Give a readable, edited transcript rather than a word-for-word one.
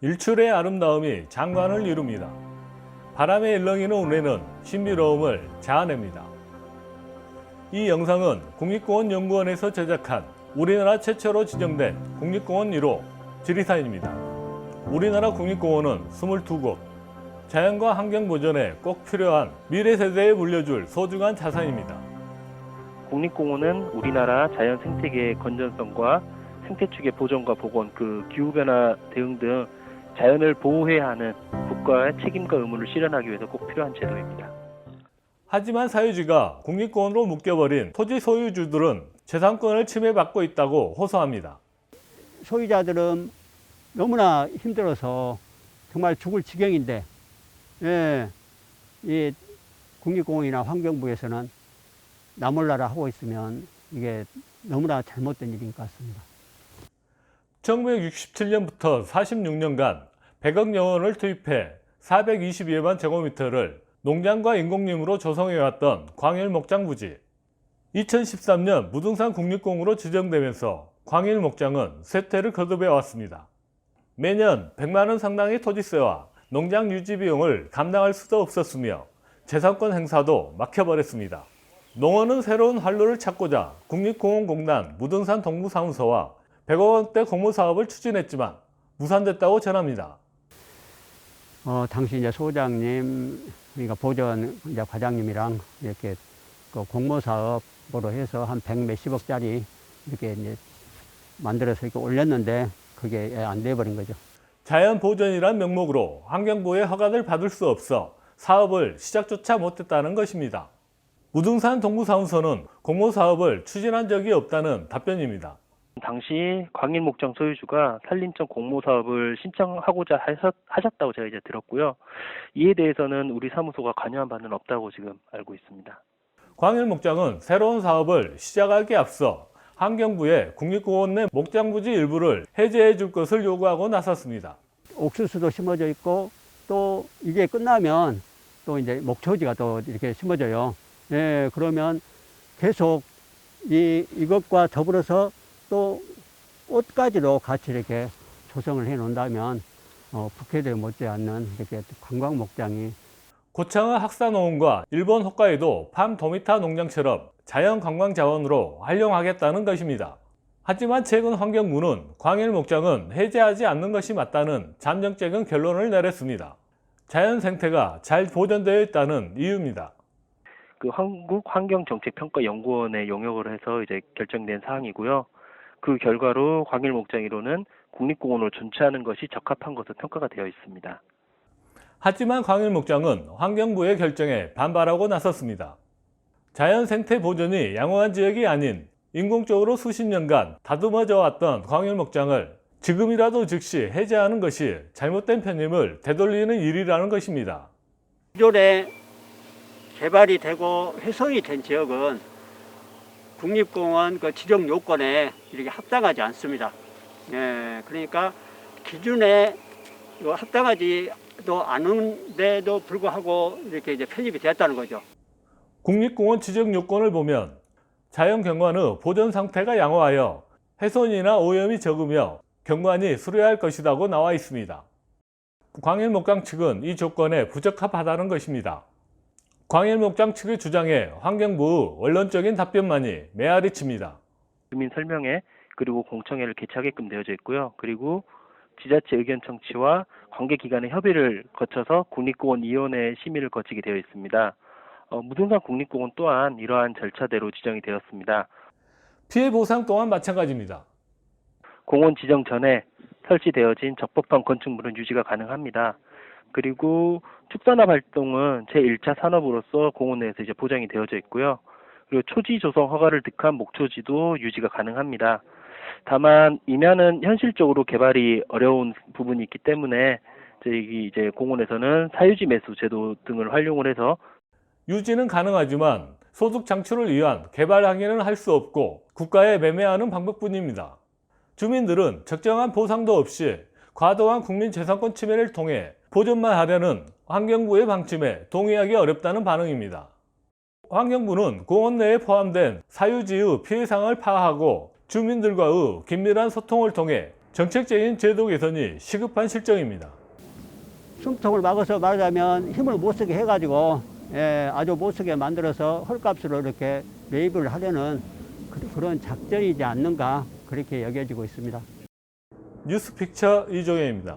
일출의 아름다움이 장관을 이룹니다. 바람에 일렁이는 운해는 신비로움을 자아냅니다. 이 영상은 국립공원연구원에서 제작한 우리나라 최초로 지정된 국립공원 1호 지리산입니다. 우리나라 국립공원은 22곳, 자연과 환경 보존에 꼭 필요한 미래 세대에 물려줄 소중한 자산입니다. 국립공원은 우리나라 자연 생태계의 건전성과 생태축의 보존과 복원, 기후변화 대응 등 자연을 보호해야 하는 국가의 책임과 의무를 실현하기 위해서 꼭 필요한 제도입니다. 하지만 사유지가 국립공원으로 묶여버린 토지 소유주들은 재산권을 침해받고 있다고 호소합니다. 소유자들은 너무나 힘들어서 정말 죽을 지경인데, 이 국립공원이나 환경부에서는 나 몰라라 하고 있으면 이게 너무나 잘못된 일인 것 같습니다. 1967년부터 46년간 100억 원을 투입해 422만 제곱미터를 농장과 인공림으로 조성해왔던 광일목장 부지. 2013년 무등산 국립공원으로 지정되면서 광일목장은 쇠퇴를 거듭해왔습니다. 매년 100만 원 상당의 토지세와 농장 유지 비용을 감당할 수도 없었으며 재산권 행사도 막혀버렸습니다. 농원은 새로운 활로를 찾고자 국립공원공단 무등산 동부사무소와 100억 원대 공모사업을 추진했지만 무산됐다고 전합니다. 당시 이제 소장님, 그러니까 보전 이제 과장님이랑 이렇게 공모사업으로 해서 한 100 몇십억짜리 이렇게 이제 만들어서 이렇게 올렸는데 그게 안 돼버린 거죠. 자연보전이란 명목으로 환경부의 허가를 받을 수 없어 사업을 시작조차 못했다는 것입니다. 무등산 동부사무소는 공모사업을 추진한 적이 없다는 답변입니다. 당시 광일목장 소유주가 산림청 공모사업을 신청하고자 하셨다고 제가 이제 들었고요. 이에 대해서는 우리 사무소가 관여한 바는 없다고 지금 알고 있습니다. 광일목장은 새로운 사업을 시작하기에 앞서 환경부에 국립공원 내 목장부지 일부를 해제해 줄 것을 요구하고 나섰습니다. 옥수수도 심어져 있고 또 이게 끝나면 또 이제 목초지가 또 이렇게 심어져요. 그러면 계속 이것과 더불어서 또 꽃까지도 같이 이렇게 조성을 해 놓는다면 북해도에 못지않는 이렇게 관광 목장이 고창의 학사농원과 일본 홋카이도 팜도미타 농장처럼 자연 관광 자원으로 활용하겠다는 것입니다. 하지만 최근 환경부는 광일목장은 해제하지 않는 것이 맞다는 잠정적인 결론을 내렸습니다. 자연 생태가 잘 보존되어 있다는 이유입니다. 한국환경정책평가연구원의 용역을 해서 이제 결정된 사항이고요. 그 결과로 광일목장 1호는 국립공원으로 존치하는 것이 적합한 것으로 평가가 되어 있습니다. 하지만 광일목장은 환경부의 결정에 반발하고 나섰습니다. 자연 생태 보존이 양호한 지역이 아닌 인공적으로 수십 년간 다듬어져 왔던 광일목장을 지금이라도 즉시 해제하는 것이 잘못된 편임을 되돌리는 일이라는 것입니다. 기존에 개발이 되고 훼손이 된 지역은 국립공원 지정 요건에 이렇게 합당하지 않습니다. 그러니까 기준에 합당하지도 않은데도 불구하고 이렇게 이제 편입이 되었다는 거죠. 국립공원 지정 요건을 보면 자연경관의 보존 상태가 양호하여 훼손이나 오염이 적으며 경관이 수려할 것이라고 나와 있습니다. 광일목장 측은 이 조건에 부적합하다는 것입니다. 광일목장 측의 주장에 환경부의 원론적인 답변만이 메아리 칩니다. 주민 설명회 그리고 공청회를 개최하게끔 되어져 있고요. 그리고 지자체 의견 청취와 관계기관의 협의를 거쳐서 국립공원위원회 심의를 거치게 되어 있습니다. 무등산 국립공원 또한 이러한 절차대로 지정이 되었습니다. 피해 보상 또한 마찬가지입니다. 공원 지정 전에 설치되어진 적법한 건축물은 유지가 가능합니다. 그리고 축산업 활동은 제1차 산업으로서 공원 내에서 이제 보장이 되어져 있고요. 그리고 초지 조성 허가를 득한 목초지도 유지가 가능합니다. 다만 이면은 현실적으로 개발이 어려운 부분이 있기 때문에 이제 공원에서는 사유지 매수 제도 등을 활용을 해서 유지는 가능하지만 소득 창출을 위한 개발 항해는 할 수 없고 국가에 매매하는 방법뿐입니다. 주민들은 적정한 보상도 없이 과도한 국민 재산권 침해를 통해 보존만 하려는 환경부의 방침에 동의하기 어렵다는 반응입니다. 환경부는 공원 내에 포함된 사유지의 피해 상황을 파악하고 주민들과의 긴밀한 소통을 통해 정책적인 제도 개선이 시급한 실정입니다. 숨통을 막아서 말하자면 힘을 못 쓰게 해가지고 아주 못 쓰게 만들어서 헐값으로 이렇게 매입을 하려는 그런 작전이지 않는가 그렇게 여겨지고 있습니다. 뉴스픽처 이종혜입니다.